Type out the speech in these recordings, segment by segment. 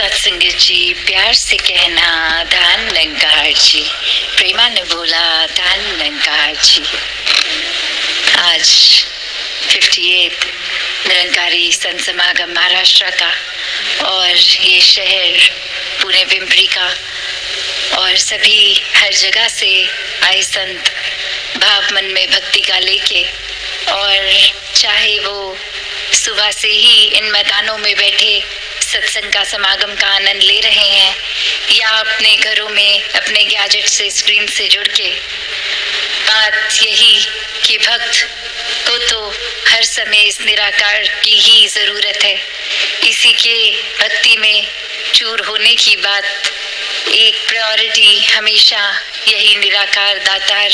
सत्संगत जी, प्यार से कहना धन निरंकार जी। प्रेमा ने बोला धन निरंकार जी। आज 58 निरंकारी संत समागम महाराष्ट्र का और ये शहर पुणे पिंपरी का और सभी हर जगह से आए संत भाव मन में भक्ति का लेके, और चाहे वो सुबह से ही इन मैदानों में बैठे सत्संग का समागम का आनंद ले रहे हैं या अपने घरों में अपने गैजेट से स्क्रीन से जुड़ के, बात यही कि भक्त को तो हर समय इस निराकार की ही जरूरत है। इसी के भक्ति में चूर होने की बात, एक प्रायोरिटी हमेशा यही निराकार दातार,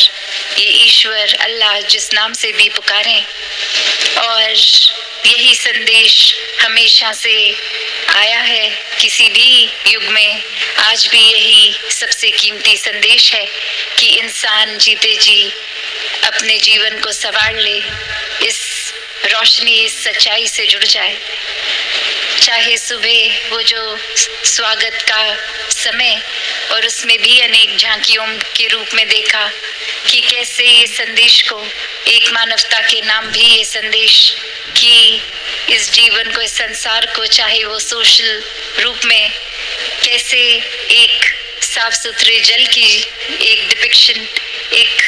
ये ईश्वर अल्लाह जिस नाम से भी पुकारें, और यही संदेश हमेशा से आया है किसी भी युग में। आज भी यही सबसे कीमती संदेश है कि इंसान जीते जी अपने जीवन को संवार ले, इस रोशनी इस सच्चाई से जुड़ जाए। चाहे सुबह वो जो स्वागत का समय, और उसमें भी अनेक झांकियों के रूप में देखा कि कैसे ये संदेश को, एक मानवता के नाम भी ये संदेश कि इस जीवन को, इस संसार को, चाहे वो सोशल रूप में, कैसे एक साफ सुथरे जल की एक डिपिक्शन, एक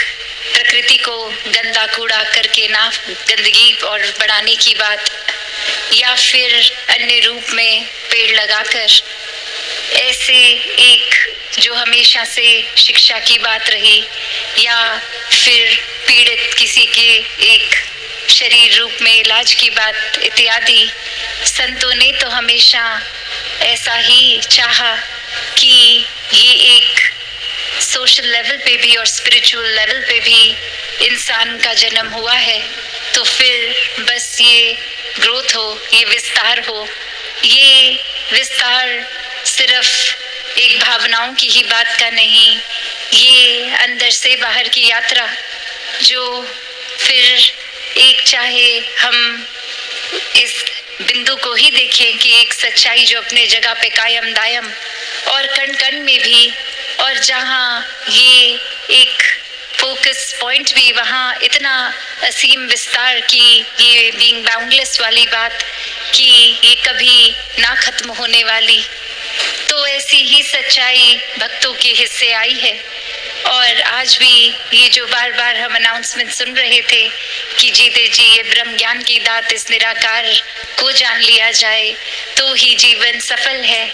प्रकृति को गंदा कूड़ा करके ना गंदगी और बढ़ाने की बात, या फिर अन्य रूप में पेड़ लगाकर, ऐसे एक जो हमेशा से शिक्षा की बात रही, या फिर पीड़ित किसी के एक शरीर रूप में इलाज की बात इत्यादि। संतों ने तो हमेशा ऐसा ही चाहा कि ये एक सोशल लेवल पे भी और स्पिरिचुअल लेवल पे भी इंसान का जन्म हुआ है, तो फिर बस ये ग्रोथ हो, ये विस्तार हो। ये विस्तार सिर्फ एक भावनाओं की ही बात का नहीं, ये अंदर से बाहर की यात्रा, जो फिर एक, चाहे हम इस बिंदु को ही देखें कि एक सच्चाई जो अपने जगह पे कायम दायम और कण कण में भी, और जहाँ ये एक फोकस पॉइंट भी, वहाँ इतना असीम विस्तार की ये बीइंग बाउंडलेस वाली बात कि ये कभी ना खत्म होने वाली। तो ऐसी ही सच्चाई भक्तों के हिस्से आई है। और आज भी ये जो बार बार हम अनाउंसमेंट सुन रहे थे कि जीते जी ये ब्रह्म ज्ञान की दात, इस निराकार को जान लिया जाए तो ही जीवन सफल है।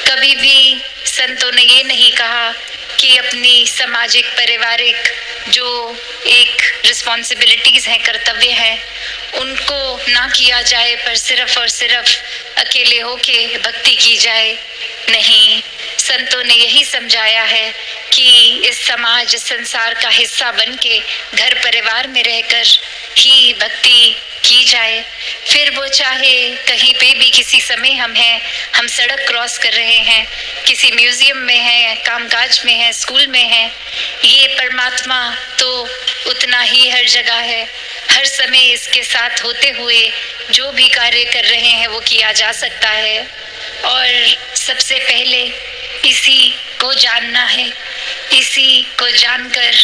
कभी भी संतों ने ये नहीं कहा कि अपनी सामाजिक पारिवारिक जो एक रिस्पॉन्सिबिलिटीज हैं, कर्तव्य हैं, उनको ना किया जाए पर सिर्फ और सिर्फ अकेले होके भक्ति की जाए। नहीं, संतों ने यही समझाया है कि इस समाज, इस संसार का हिस्सा बनके घर परिवार में रहकर ही भक्ति की जाए। फिर वो चाहे कहीं पे भी किसी समय हम हैं, हम सड़क क्रॉस कर रहे हैं, किसी म्यूजियम में हैं, कामकाज में हैं, स्कूल में हैं, ये परमात्मा तो उतना ही हर जगह है। हर समय इसके साथ होते हुए जो भी कार्य कर रहे हैं वो किया जा सकता है। और सबसे पहले इसी को जानना है। इसी को जानकर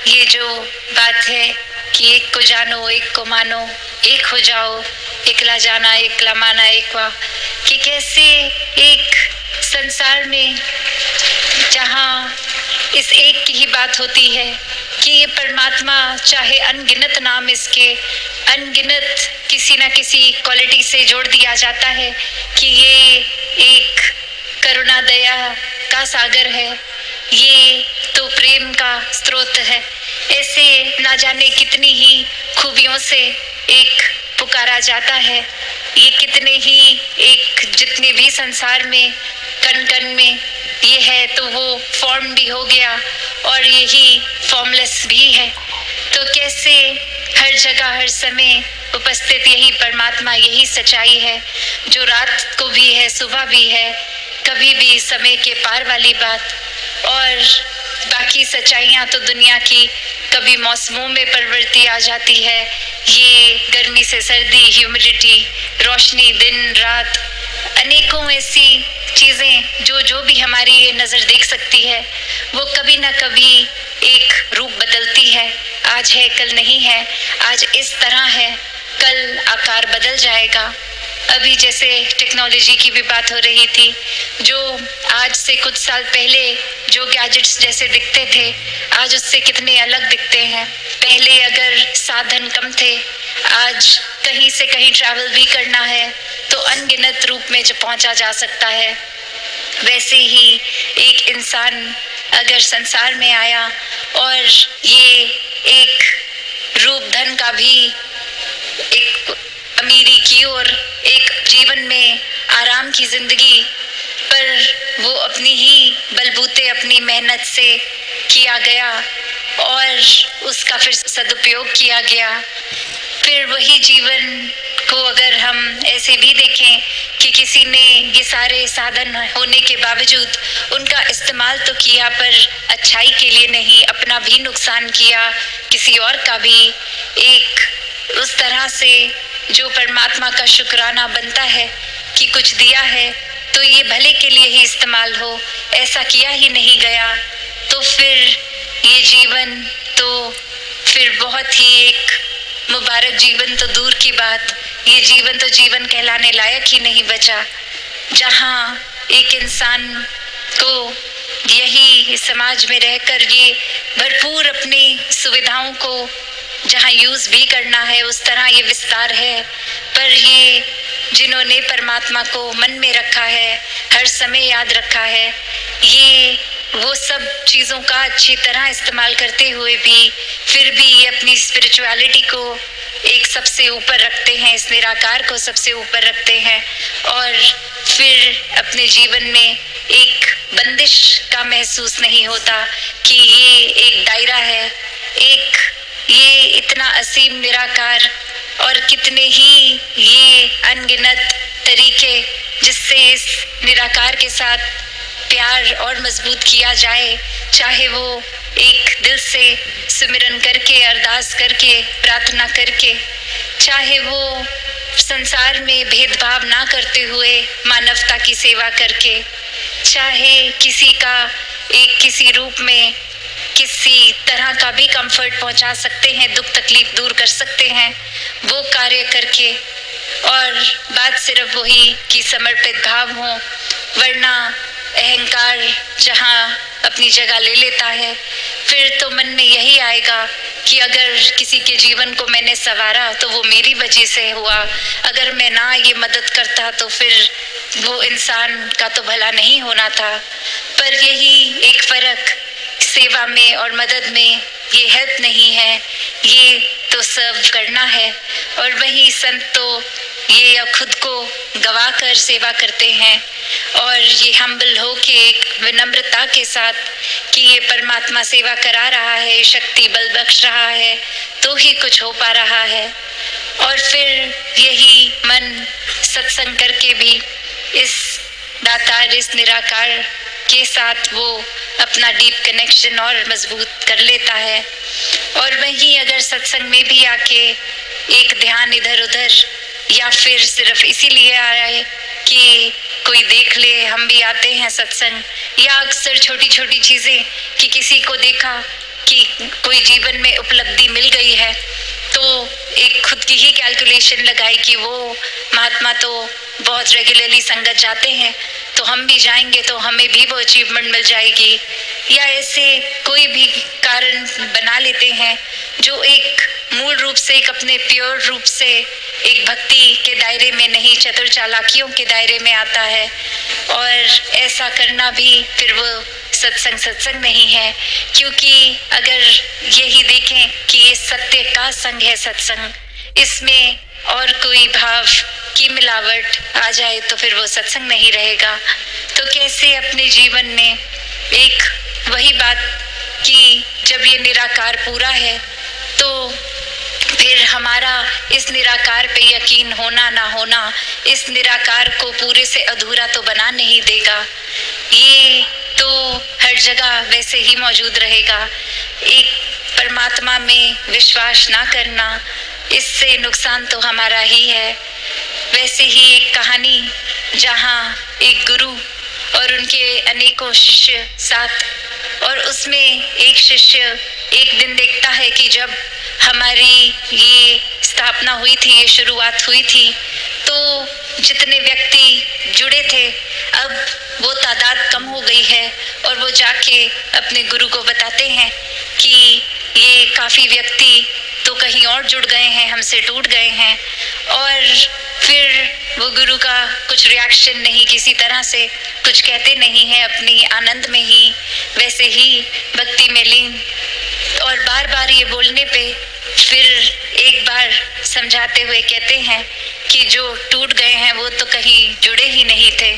ये जो बात है कि एक को जानो, एक को मानो, एक हो जाओ, एकला जाना एकला माना एकवा, कि कैसे एक संसार में जहाँ इस एक की ही बात होती है कि ये परमात्मा, चाहे अनगिनत नाम इसके, अनगिनत किसी ना किसी क्वालिटी से जोड़ दिया जाता है कि ये एक करुणा दया का सागर है, ये तो प्रेम का स्रोत है। ऐसे ना जाने कितनी ही खूबियों से एक पुकारा जाता है। ये कितने ही एक, जितने भी संसार में कण कण में ये है तो वो फॉर्म भी हो गया और यही फॉर्मलेस भी है। तो कैसे हर जगह हर समय उपस्थित यही परमात्मा, यही सच्चाई है जो रात को भी है, सुबह भी है, कभी भी समय के पार वाली बात। और बाकी सच्चाइयाँ तो दुनिया की, कभी मौसमों में परिवर्तन आ जाती है, ये गर्मी से सर्दी, ह्यूमिडिटी, रोशनी, दिन रात, अनेकों ऐसी चीजें जो जो भी हमारी ये नजर देख सकती है वो कभी ना कभी एक रूप बदलती है। आज है कल नहीं है, आज इस तरह है कल आकार बदल जाएगा। अभी जैसे टेक्नोलॉजी की भी बात हो रही थी, जो आज से कुछ साल पहले जो गैजेट्स जैसे दिखते थे आज उससे कितने अलग दिखते हैं। पहले अगर साधन कम थे, आज कहीं से कहीं ट्रैवल भी करना है तो अनगिनत रूप में जो पहुंचा जा सकता है। वैसे ही एक इंसान अगर संसार में आया और ये एक रूप धन का भी एक अमीरी की और एक जीवन में आराम की जिंदगी पर वो अपनी ही बलबूते अपनी मेहनत से किया गया और उसका फिर सदुपयोग किया गया। फिर वही जीवन को अगर हम ऐसे भी देखें कि किसी ने ये सारे साधन होने के बावजूद उनका इस्तेमाल तो किया पर अच्छाई के लिए नहीं, अपना भी नुकसान किया, किसी और का भी। एक उस तरह से जो परमात्मा का शुक्राना बनता है कि कुछ दिया है तो ये भले के लिए ही इस्तेमाल हो, ऐसा किया ही नहीं गया, तो फिर ये जीवन तो फिर बहुत ही एक मुबारक जीवन तो दूर की बात, ये जीवन तो जीवन कहलाने लायक ही नहीं बचा। जहाँ एक इंसान को यही समाज में रहकर ये भरपूर अपनी सुविधाओं को जहाँ यूज भी करना है उस तरह ये विस्तार है, पर ये जिन्होंने परमात्मा को मन में रखा है, हर समय याद रखा है, ये वो सब चीज़ों का अच्छी तरह इस्तेमाल करते हुए भी फिर भी ये अपनी स्पिरिचुअलिटी को एक सबसे ऊपर रखते हैं, इस निराकार को सबसे ऊपर रखते हैं और फिर अपने जीवन में एक बंदिश का महसूस नहीं होता कि ये एक दायरा है, एक ये इतना असीम निराकार और कितने ही ये अनगिनत तरीके जिससे इस निराकार के साथ प्यार और मजबूत किया जाए, चाहे वो एक दिल से सिमरन करके, अरदास करके, प्रार्थना करके, चाहे वो संसार में भेदभाव ना करते हुए मानवता की सेवा करके, चाहे किसी का एक किसी रूप में किसी तरह का भी कंफर्ट पहुंचा सकते हैं, दुख तकलीफ दूर कर सकते हैं, वो कार्य करके। और बात सिर्फ वही कि समर्पित भाव हो, वरना अहंकार जहाँ अपनी जगह ले लेता है फिर तो मन में यही आएगा कि अगर किसी के जीवन को मैंने संवारा तो वो मेरी वजह से हुआ, अगर मैं ना ये मदद करता तो फिर वो इंसान का तो भला नहीं होना था। पर यही एक फर्क सेवा में और मदद में, ये हेल्प नहीं है, ये तो सर्व करना है। और वही संत तो ये खुद को गवा कर सेवा करते हैं और ये हम्बल हो के एक विनम्रता के साथ कि ये परमात्मा सेवा करा रहा है, शक्ति बल बख्श रहा है तो ही कुछ हो पा रहा है। और फिर यही मन सत्संग करके भी इस दातार, इस निराकार के साथ वो अपना डीप कनेक्शन और मजबूत कर लेता है। और वहीं अगर सत्संग में भी आके एक ध्यान इधर उधर या फिर सिर्फ इसीलिए आ रहा है कि कोई देख ले, हम भी आते हैं सत्संग, या अक्सर छोटी छोटी चीजें कि किसी को देखा कि कोई जीवन में उपलब्धि मिल गई है तो एक खुद की ही कैलकुलेशन लगाई कि वो महात्मा तो बहुत रेगुलरली संगत जाते हैं तो हम भी जाएंगे तो हमें भी वो अचीवमेंट मिल जाएगी, या ऐसे कोई भी कारण बना लेते हैं जो एक मूल रूप से एक अपने प्योर रूप से एक भक्ति के दायरे में नहीं, चतुर चालाकियों के दायरे में आता है। और ऐसा करना भी फिर वो सत्संग नहीं है, क्योंकि अगर यही देखें कि ये सत्य का संग है सत्संग, इसमें और कोई भाव की मिलावट आ जाए तो फिर वो सत्संग नहीं रहेगा। तो कैसे अपने जीवन में एक वही बात कि जब ये निराकार पूरा है तो फिर हमारा इस निराकार पे यकीन होना ना होना इस निराकार को पूरे से अधूरा तो बना नहीं देगा, ये तो हर जगह वैसे ही मौजूद रहेगा। एक परमात्मा में विश्वास ना करना, इससे नुकसान तो हमारा ही है। वैसे ही एक कहानी जहाँ एक गुरु और उनके अनेकों शिष्य साथ, और उसमें एक शिष्य एक दिन देखता है कि जब हमारी ये स्थापना हुई थी, ये शुरुआत हुई थी, तो जितने व्यक्ति जुड़े थे अब वो तादाद कम हो गई है, और वो जाके अपने गुरु को बताते हैं कि ये काफ़ी व्यक्ति तो कहीं और जुड़ गए हैं, हमसे टूट गए हैं। और फिर वो गुरु का कुछ रिएक्शन नहीं, किसी तरह से कुछ कहते नहीं हैं, अपनी आनंद में ही वैसे ही भक्ति में लीन। और बार बार ये बोलने पे फिर एक बार समझाते हुए कहते हैं कि जो टूट गए हैं वो तो कहीं जुड़े ही नहीं थे।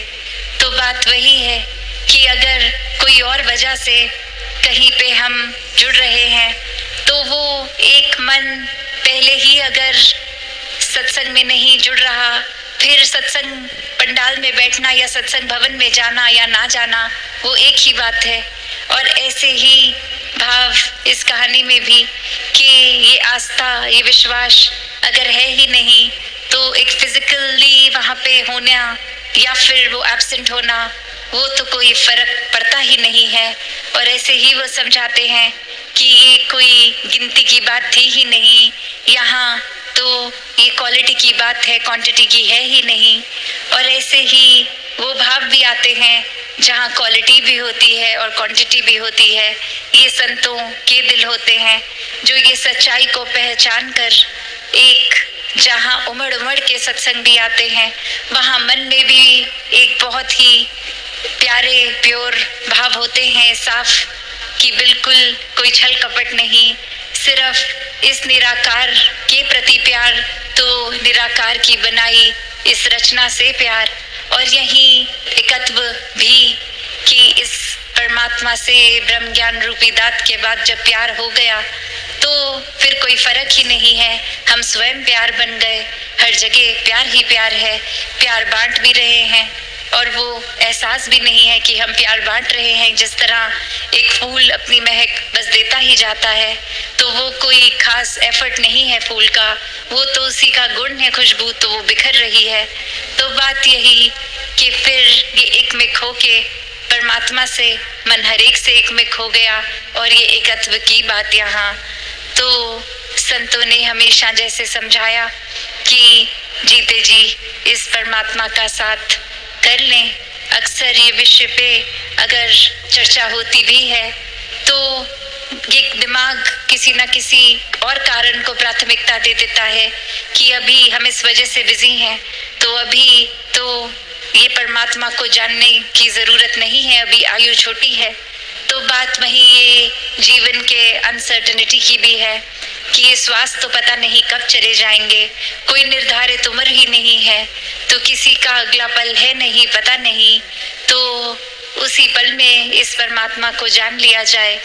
तो बात वही है कि अगर कोई और वजह से कहीं पे हम जुड़ रहे हैं तो वो एक मन पहले ही अगर सत्संग में नहीं जुड़ रहा, फिर सत्संग पंडाल में बैठना या सत्संग भवन में जाना या ना जाना वो एक ही बात है। और ऐसे ही भाव इस कहानी में भी कि ये आस्था, ये विश्वास अगर है ही नहीं तो एक फिजिकली वहाँ पे होना या फिर वो एब्सेंट होना, वो तो कोई फर्क पड़ता ही नहीं है। और ऐसे ही वो समझाते हैं कि ये कोई गिनती की बात थी ही नहीं, यहाँ तो ये क्वालिटी की बात है, क्वांटिटी की है ही नहीं। और ऐसे ही वो भाव भी आते हैं जहाँ क्वालिटी भी होती है और क्वांटिटी भी होती है। ये संतों के दिल होते हैं जो ये सच्चाई को पहचान कर एक जहाँ उमड़ उमड़ के सत्संग भी आते हैं, वहाँ मन में भी एक बहुत ही प्यारे प्योर भाव होते हैं, साफ, कि बिल्कुल कोई छल कपट नहीं, सिर्फ इस निराकार के प्रति प्यार, तो निराकार की बनाई इस रचना से प्यार। और यही एकत्व भी कि इस परमात्मा से ब्रह्म ज्ञान रूपी दात के बाद जब प्यार हो गया तो फिर कोई फर्क ही नहीं है, हम स्वयं प्यार बन गए, हर जगह प्यार ही प्यार है, प्यार बांट भी रहे हैं और वो एहसास भी नहीं है कि हम प्यार बांट रहे हैं। जिस तरह एक फूल अपनी महक बस देता ही जाता है, तो वो कोई खास एफर्ट नहीं है फूल का, वो तो उसी का गुण है, खुशबू तो वो बिखर रही है। तो बात यही कि फिर ये एक में खो के परमात्मा से मन हर एक से एक में खो गया, और ये एकत्व की बात यहाँ तो संतों ने हमेशा जैसे समझाया कि जीते जी इस परमात्मा का साथ कर लें। अक्सर ये विषय पे अगर चर्चा होती भी है तो ये दिमाग किसी न किसी और कारण को प्राथमिकता दे देता है कि अभी हम इस वजह से बिजी हैं, तो अभी तो ये परमात्मा को जानने की जरूरत नहीं है, अभी आयु छोटी है। तो बात वही ये जीवन के अनसर्टेनिटी की भी है कि ये श्वास तो पता नहीं कब चले जाएंगे, कोई निर्धारित उम्र ही नहीं है, तो किसी का अगला पल है नहीं, पता नहीं, तो उसी पल में इस परमात्मा को जान लिया जाए।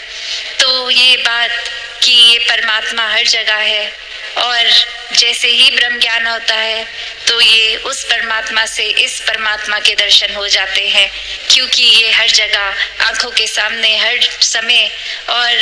तो ये बात कि ये परमात्मा हर जगह है, और जैसे ही ब्रह्म ज्ञान होता है तो ये उस परमात्मा से इस परमात्मा के दर्शन हो जाते हैं, क्योंकि ये हर जगह आंखों के सामने हर समय, और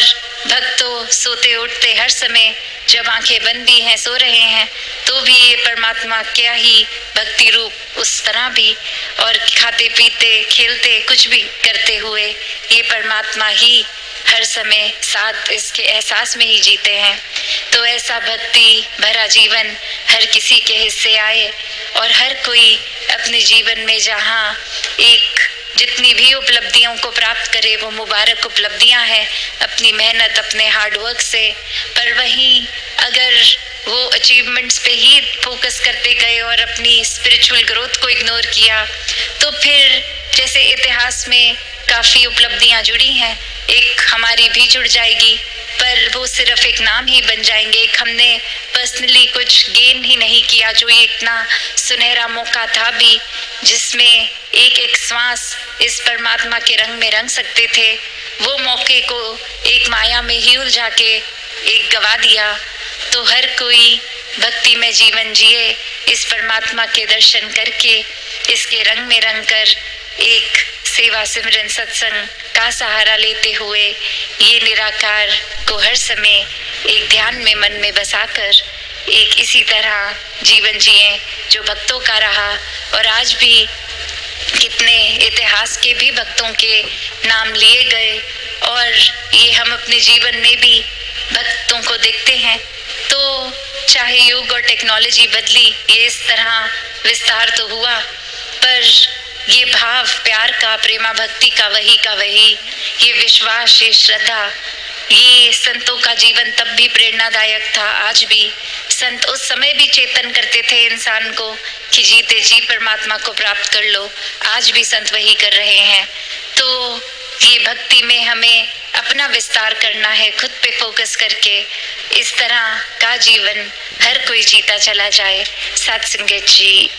भक्तों सोते उठते हर समय जब आंखें बंदी हैं, सो रहे हैं, तो भी ये परमात्मा क्या ही भक्ति रूप उस तरह भी, और खाते पीते खेलते कुछ भी करते हुए ये परमात्मा ही हर समय साथ इसके एहसास में ही जीते हैं। तो ऐसा भक्ति भरा जीवन हर किसी के हिस्से आए, और हर कोई अपने जीवन में जहाँ एक जितनी भी उपलब्धियों को प्राप्त करे वो मुबारक उपलब्धियां हैं अपनी मेहनत, अपने हार्डवर्क से, पर वहीं अगर वो अचीवमेंट्स पे ही फोकस करते गए और अपनी स्पिरिचुअल ग्रोथ को इग्नोर किया, तो फिर जैसे इतिहास में काफ़ी उपलब्धियां जुड़ी हैं, एक हमारी भी जुड़ जाएगी, पर वो सिर्फ एक नाम ही बन जाएंगे, एक हमने पर्सनली कुछ गेन ही नहीं किया, जो ये इतना सुनहरा मौका था भी जिसमें एक एक श्वास इस परमात्मा के रंग में रंग सकते थे, वो मौके को एक माया में ही उलझा के एक गवा दिया। तो हर कोई भक्ति में जीवन जिए, इस परमात्मा के दर्शन करके इसके रंग में रंग कर एक सेवा सिमरन सत्संग का सहारा लेते हुए ये निराकार को हर समय एक ध्यान में मन में बसाकर एक इसी तरह जीवन जिए जो भक्तों का रहा। और आज भी कितने इतिहास पास के भी भक्तों के नाम लिए गए और ये हम अपने जीवन में भी भक्तों को देखते हैं। तो चाहे युग और टेक्नोलॉजी बदली, ये इस तरह विस्तार तो हुआ, पर ये भाव प्यार का, प्रेमा भक्ति का वही, ये विश्वास, ये श्रद्धा, ये संतों का जीवन तब भी प्रेरणादायक था। आज भी संत उस समय भी चेतन करते थे इंसान को कि जीते जी परमात्मा को प्राप्त कर लो। आज भी संत वही कर रहे हैं। तो ये भक्ति में हमें अपना विस्तार करना है, खुद पे फोकस करके इस तरह का जीवन हर कोई जीता चला जाए। सत्संगत जी।